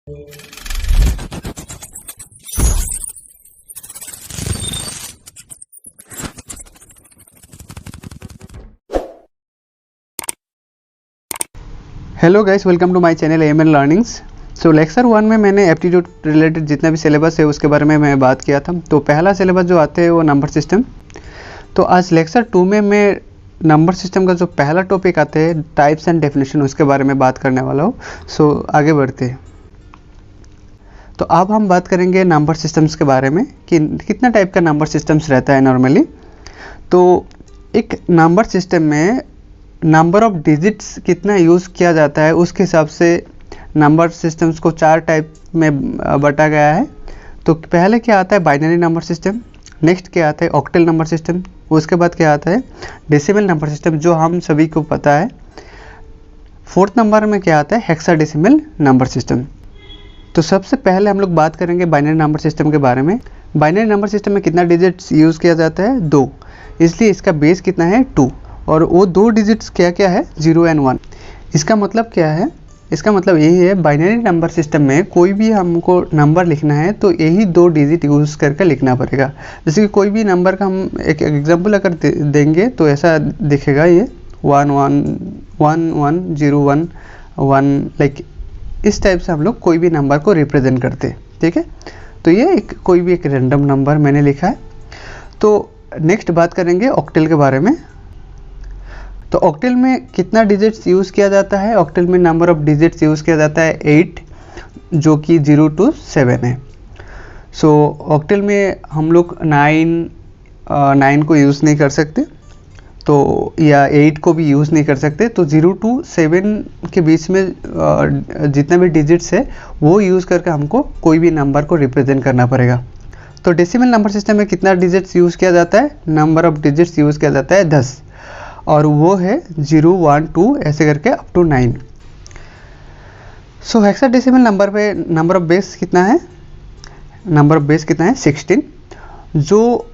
Hello guys, welcome to my channel AML learnings. So lecture 1 में मैंने aptitude related जितना भी सिलेबस है उसके बारे में मैं बात किया था। तो पहला सिलेबस जो आते हैं वो नंबर सिस्टम। तो आज लेक्चर 2 में मैं नंबर सिस्टम का जो पहला टॉपिक आता है टाइप्स एंड डेफिनेशन, उसके बारे में बात करने वाला हूँ। सो आगे बढ़ते हैं। तो अब हम बात करेंगे नंबर सिस्टम्स के बारे में कि कितना टाइप का नंबर सिस्टम्स रहता है नॉर्मली। तो एक नंबर सिस्टम में नंबर ऑफ डिजिट्स कितना यूज़ किया जाता है उसके हिसाब से नंबर सिस्टम्स को 4 टाइप में बांटा गया है। तो पहले क्या आता है बाइनरी नंबर सिस्टम, नेक्स्ट क्या आता है ऑक्टल नंबर सिस्टम, उसके बाद क्या आता है डेसिमल नंबर सिस्टम जो हम सभी को पता है। फोर्थ नंबर में क्या आता है हेक्साडेसिमल नंबर सिस्टम। तो सबसे पहले हम लोग बात करेंगे बाइनरी नंबर सिस्टम के बारे में। बाइनरी नंबर सिस्टम में कितना डिजिट्स यूज़ किया जाता है 2, इसलिए इसका बेस कितना है 2 और वो 2 डिजिट्स क्या क्या है 0 एंड 1। इसका मतलब क्या है, इसका मतलब यही है बाइनरी नंबर सिस्टम में कोई भी हमको नंबर लिखना है तो यही 2 डिजिट यूज़ करके लिखना पड़ेगा। जैसे कि कोई भी नंबर का हम एक एग्जांपल अगर देंगे तो ऐसा दिखेगा ये 1 1 1 1 0 1 1, लाइक इस टाइप से हम लोग कोई भी नंबर को रिप्रेजेंट करते हैं। ठीक है, तो ये कोई भी एक रैंडम नंबर मैंने लिखा है। तो नेक्स्ट बात करेंगे ऑक्टल के बारे में। तो ऑक्टल में कितना डिजिट्स यूज़ किया जाता है, ऑक्टल में नंबर ऑफ डिजिट्स यूज़ किया जाता है 8, जो कि 0 to 7 है। सो ऑक्टल में हम लोग 9 को यूज़ नहीं कर सकते, तो या 8 को भी यूज़ नहीं कर सकते। तो 0 to 7 के बीच में जितना भी डिजिट्स है वो यूज़ करके हमको कोई भी नंबर को रिप्रेजेंट करना पड़ेगा। तो डेसिमल नंबर सिस्टम में कितना डिजिट्स यूज़ किया जाता है, नंबर ऑफ डिजिट्स यूज़ किया जाता है 10 और वो है 0 1 2 ऐसे करके up to 9। So hexadecimal number पे नंबर ऑफ बेस कितना है, नंबर ऑफ बेस कितना है 16, जो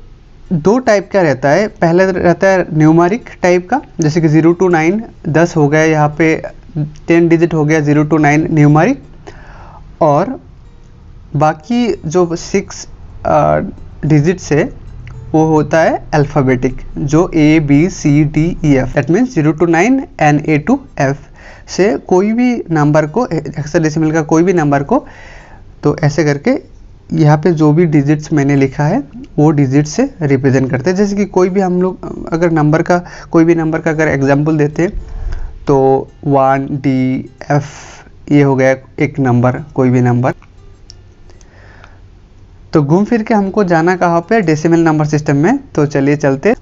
2 टाइप का रहता है। पहले रहता है न्यूमेरिक टाइप का, जैसे कि 0 to 9 10 हो गया, यहाँ पे 10 डिजिट हो गया 0 to 9 न्यूमेरिक, और बाकी जो 6 डिजिट्स है वो होता है अल्फ़ाबेटिक, जो A B C D E F, that means 0 to 9 and A to F से कोई भी नंबर को, हेक्साडेसिमल का कोई भी नंबर को, तो ऐसे करके यहाँ पे जो भी डिजिट्स मैंने लिखा है वो डिजिट से रिप्रेजेंट करते हैं। जैसे कि कोई भी हम लोग अगर नंबर का कोई भी नंबर का अगर एग्जांपल देते हैं तो 1 D F ये हो गया एक नंबर, कोई भी नंबर। तो घूम फिर के हमको जाना कहाँ पे, डेसिमल नंबर सिस्टम में। तो चलिए चलते।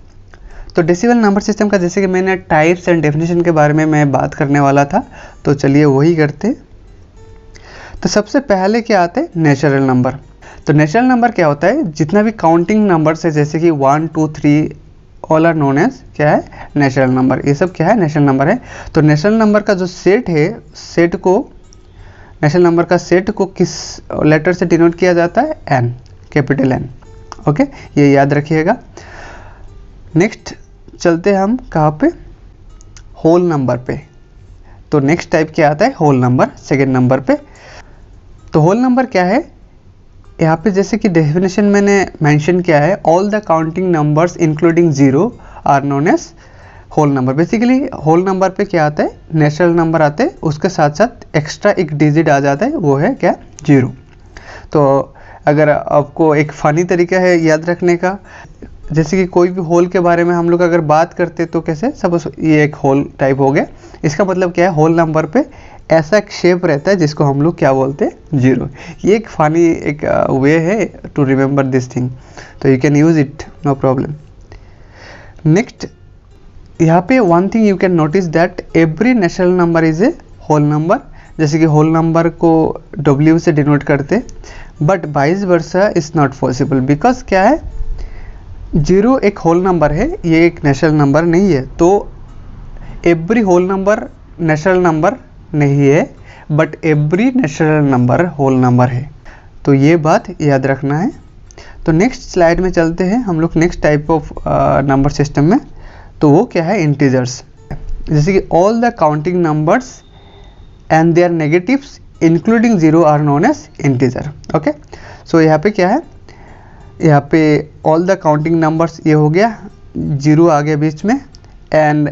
तो डेसिमल नंबर सिस्टम का जैसे कि मैंने टाइप्स एंड डेफिनेशन के बारे में मैं बात करने वाला था, तो चलिए वही करते। तो सबसे पहले क्या आता है नेचुरल नंबर। तो नेचुरल नंबर क्या होता है, जितना भी काउंटिंग नंबर्स है जैसे कि 1 2 3 ऑल आर नोन एज क्या है नेचुरल नंबर, ये सब क्या है नेचुरल नंबर है। तो नेचुरल नंबर का जो सेट है, सेट को, नेचुरल नंबर का सेट को किस लेटर से डिनोट किया जाता है, n, कैपिटल N। ओके, ये याद रखिएगा। नेक्स्ट चलते हैं हम कहाँ पे, होल नंबर पे। तो नेक्स्ट टाइप क्या आता है होल नंबर, सेकेंड नंबर पे। तो होल नंबर क्या है, यहाँ पे जैसे कि डेफिनेशन मैंने मेंशन किया है, all the counting numbers including 0 are known as whole number. Basically whole number पे क्या आता है, नेचुरल नंबर आते हैं, उसके साथ साथ एक्स्ट्रा एक डिजिट आ जाता है, वो है क्या 0। तो अगर आपको एक फ़नी तरीका है याद रखने का, जैसे कि कोई भी होल के बारे में हम लोग अगर बात करते तो कैसे, सपोज ये एक होल टाइप हो गया, इसका मतलब क्या है होल नंबर पे ऐसा एक शेप रहता है जिसको हम लोग क्या बोलते हैं 0। ये एक फ़नी एक वे है टू रिमेंबर दिस थिंग, तो you can use it, no problem. Next यहाँ पे one thing you can notice that every natural number is a whole number. जैसे कि होल नंबर को W से डिनोट करते, but vice versa is not possible, because क्या है 0 एक होल नंबर है, ये एक नेचुरल नंबर नहीं है। तो every whole number natural number नहीं है, but every natural number whole number है। तो ये बात याद रखना है। तो नेक्स्ट स्लाइड में चलते हैं हम लोग next type of number system में। तो वो क्या है इंटीजर्स। जैसे कि all the counting numbers and their negatives including zero are known as integer. Okay, so यहाँ पे क्या है, यहाँ पे ऑल द काउंटिंग नंबर्स ये हो गया, जीरो आ गया बीच में, एंड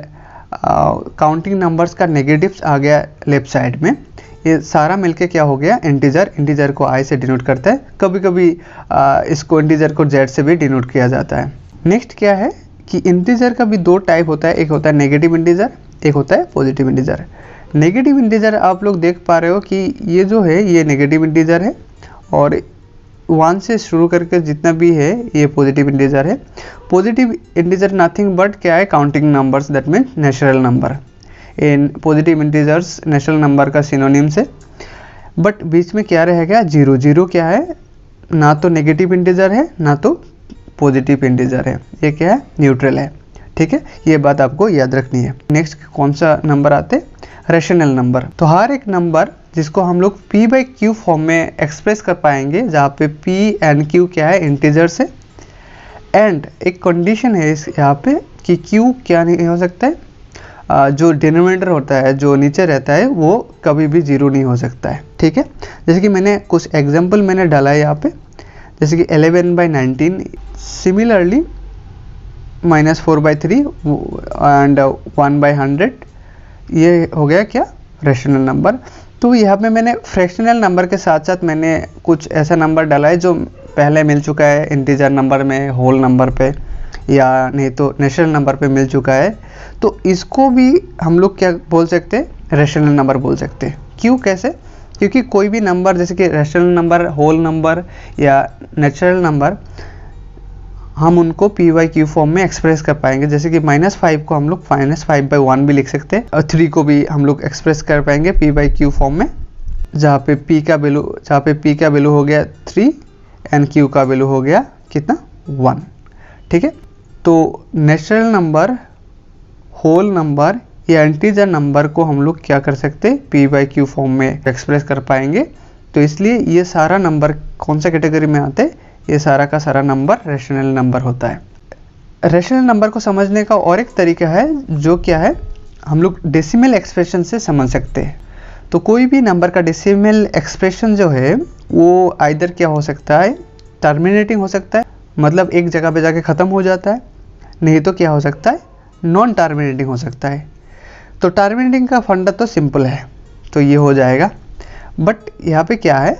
काउंटिंग नंबर्स का नेगेटिव्स आ गया लेफ्ट साइड में। ये सारा मिलके क्या हो गया, इंटीजर। इंटीजर को आई से डिनोट करता है, कभी कभी इसको इंटीजर को जेड से भी डिनोट किया जाता है। नेक्स्ट क्या है कि इंटीजर का भी दो टाइप होता है, एक होता है नेगेटिव इंटीजर, एक होता है पॉजिटिव इंटीजर। नेगेटिव इंटीजर आप लोग देख पा रहे हो कि ये जो है ये नेगेटिव इंटीजर है, और 1 से शुरू करके जितना भी है ये पॉजिटिव इंटीजर है। पॉजिटिव इंटीजर नथिंग बट क्या है, counting numbers, that means natural number. In positive integers natural number का सिनोनिम्स है। बट बीच में क्या रहेगा, जीरो। जीरो क्या है, ना तो नेगेटिव इंटीजर है ना तो पॉजिटिव इंटीजर है, ये क्या है, न्यूट्रल है। ठीक है, ये बात आपको याद रखनी है। नेक्स्ट कौन सा नंबर आते हैं, रेशनल नंबर। तो हर एक नंबर जिसको हम लोग p बाई क्यू फॉर्म में एक्सप्रेस कर पाएंगे, जहाँ पे p एंड q क्या है, इंटीजर्स है, एंड एक कंडीशन है इस यहाँ पे कि q क्या नहीं हो सकता है, जो डिनोमिनेटर होता है, जो नीचे रहता है, वो कभी भी जीरो नहीं हो सकता है। ठीक है, जैसे कि मैंने कुछ एग्जाम्पल मैंने डाला है यहाँ पे, जैसे कि 11/19, सिमिलरली -4/3 एंड 1/100, ये हो गया क्या, रेशनल नंबर। तो यहाँ पे मैंने फ्रैक्शनल नंबर के साथ साथ मैंने कुछ ऐसा नंबर डाला है जो पहले मिल चुका है इंटीजर नंबर में, होल नंबर पे, या नहीं तो नेचुरल नंबर पे मिल चुका है। तो इसको भी हम लोग क्या बोल सकते हैं, रेशनल नंबर बोल सकते हैं। क्यों, कैसे, क्योंकि कोई भी नंबर जैसे कि रेशनल नंबर, होल नंबर या नेचुरल नंबर, हम उनको p बाई क्यू फॉर्म में एक्सप्रेस कर पाएंगे। जैसे कि -5 को हम लोग -5/1 भी लिख सकते हैं, और 3 को भी हम लोग एक्सप्रेस कर पाएंगे p बाई क्यू फॉर्म में, जहाँ पे p का वैल्यू हो गया 3 एंड q का वैल्यू हो गया कितना, 1। ठीक है, तो नेचुरल नंबर, होल नंबर या इंटीजर नंबर को हम लोग क्या कर सकते हैं, p बाई क्यू फॉर्म में एक्सप्रेस कर पाएंगे। तो इसलिए ये सारा नंबर कौन सा कैटेगरी में आते हैं, ये सारा का सारा नंबर रेशनल नंबर होता है। रेशनल नंबर को समझने का और एक तरीका है, जो क्या है, हम लोग डेसिमल एक्सप्रेशन से समझ सकते हैं। तो कोई भी नंबर का डेसिमल एक्सप्रेशन जो है वो आइदर क्या हो सकता है, टर्मिनेटिंग हो सकता है, मतलब एक जगह पे जाके ख़त्म हो जाता है, नहीं तो क्या हो सकता है, नॉन टर्मिनेटिंग हो सकता है। तो टर्मिनेटिंग का फंडा तो सिंपल है, तो ये हो जाएगा। बट यहाँ पे क्या है,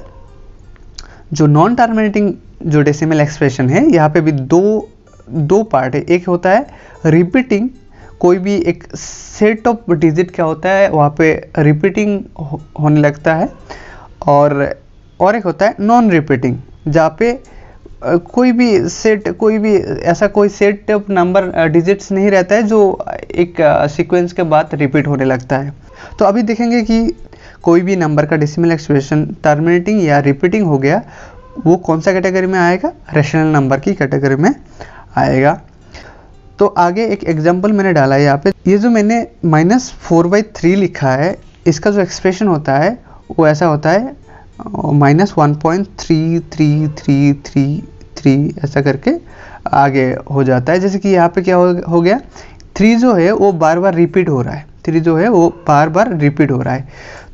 जो नॉन टर्मिनेटिंग जो डेसिमल एक्सप्रेशन है, यहाँ पे भी दो पार्ट है। एक होता है रिपीटिंग, कोई भी एक सेट ऑफ डिजिट क्या होता है वहाँ पे रिपीटिंग होने लगता है, और एक होता है नॉन रिपीटिंग, जहाँ पे कोई भी ऐसा कोई सेट ऑफ नंबर डिजिट्स नहीं रहता है जो एक सीक्वेंस के बाद रिपीट होने लगता है। तो अभी देखेंगे कि कोई भी नंबर का डेसिमल एक्सप्रेशन टर्मिनेटिंग या रिपीटिंग हो गया, वो कौन सा कैटेगरी में आएगा, रेशनल नंबर की कैटेगरी में आएगा। तो आगे एक एग्जांपल मैंने डाला है यहाँ पे, ये जो मैंने -4/3 लिखा है, इसका जो एक्सप्रेशन होता है वो ऐसा होता है -1.3333 ऐसा करके आगे हो जाता है। जैसे कि यहाँ पे क्या हो गया, 3 जो है वो बार बार रिपीट हो रहा है, 3 जो है वो बार बार रिपीट हो रहा है।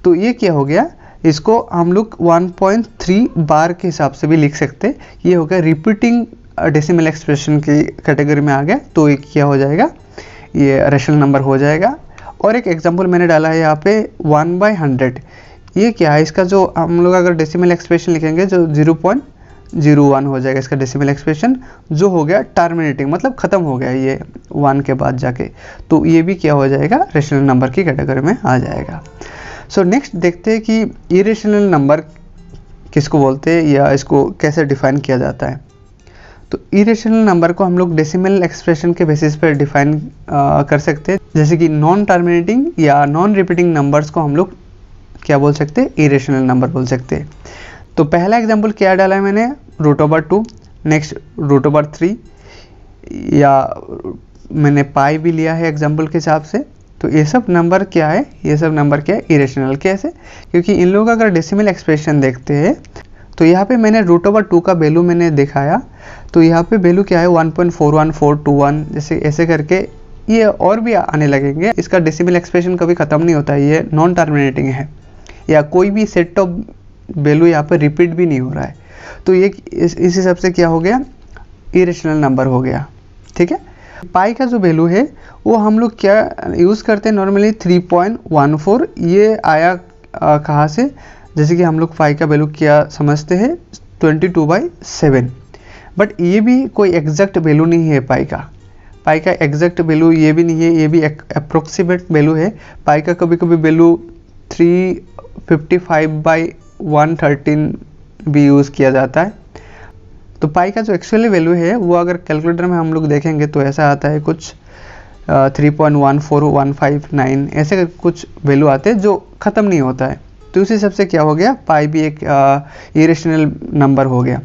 तो ये क्या हो गया, इसको हम लोग 1.3 बार के हिसाब से भी लिख सकते हैं। ये हो गया रिपीटिंग डेसिमल एक्सप्रेशन की कैटेगरी में आ गया, तो ये क्या हो जाएगा, ये रेशनल नंबर हो जाएगा। और एक एग्जांपल मैंने डाला है यहाँ पे 1/100, ये क्या है, इसका जो हम लोग अगर डेसिमल एक्सप्रेशन लिखेंगे जो 0.01 हो जाएगा इसका डेसिमल एक्सप्रेशन, जो हो गया टर्मिनेटिंग, मतलब ख़त्म हो गया ये 1 के बाद जाके। तो ये भी क्या हो जाएगा, रेशनल नंबर की कैटेगरी में आ जाएगा। सो नेक्स्ट देखते हैं कि इरेशनल नंबर किसको बोलते हैं या इसको कैसे डिफाइन किया जाता है। तो इरेशनल नंबर को हम लोग डेसिमल एक्सप्रेशन के बेसिस पर डिफाइन कर सकते हैं। जैसे कि नॉन टर्मिनेटिंग या नॉन रिपीटिंग नंबर्स को हम लोग क्या बोल सकते हैं, इरेशनल नंबर बोल सकते हैं। तो पहला एग्जांपल क्या डाला है मैंने, √2, नेक्स्ट √3, या मैंने पाई भी लिया है एग्जांपल के हिसाब से। तो ये सब नंबर क्या है, ये सब नंबर क्या है, इरेशनल। कैसे, क्योंकि इन लोगों का अगर डेसिमल एक्सप्रेशन देखते हैं तो यहाँ पे मैंने √2 का वैल्यू मैंने दिखाया, तो यहाँ पे वैल्यू क्या है 1.41421, जैसे ऐसे करके ये और भी आने लगेंगे। इसका डेसिमल एक्सप्रेशन कभी ख़त्म नहीं होता है, ये नॉन टर्मिनेटिंग है। या कोई भी सेट ऑफ वैल्यू यहाँ पर रिपीट भी नहीं हो रहा है, तो ये इस हिसाब से क्या हो गया, इरेशनल नंबर हो गया। ठीक है, पाई का जो वैल्यू है वो हम लोग क्या यूज़ करते हैं नॉर्मली 3.14। ये आया कहाँ से, जैसे कि हम लोग पाई का वैल्यू क्या समझते हैं 22/7, बट ये भी कोई एग्जैक्ट वैल्यू नहीं है पाई का एग्जैक्ट वैल्यू ये भी नहीं है, ये भी एक अप्रोक्सीमेट वैल्यू है। पाई का कभी कभी वैल्यू 355/113 भी यूज़ किया जाता है। तो पाई का जो एक्चुअली वैल्यू है वो अगर कैलकुलेटर में हम लोग देखेंगे तो ऐसा आता है कुछ 3.14159 ऐसे कुछ वैल्यू आते हैं जो ख़त्म नहीं होता है। तो उस हिसाब से क्या हो गया, पाई भी एक इरेशनल नंबर हो गया।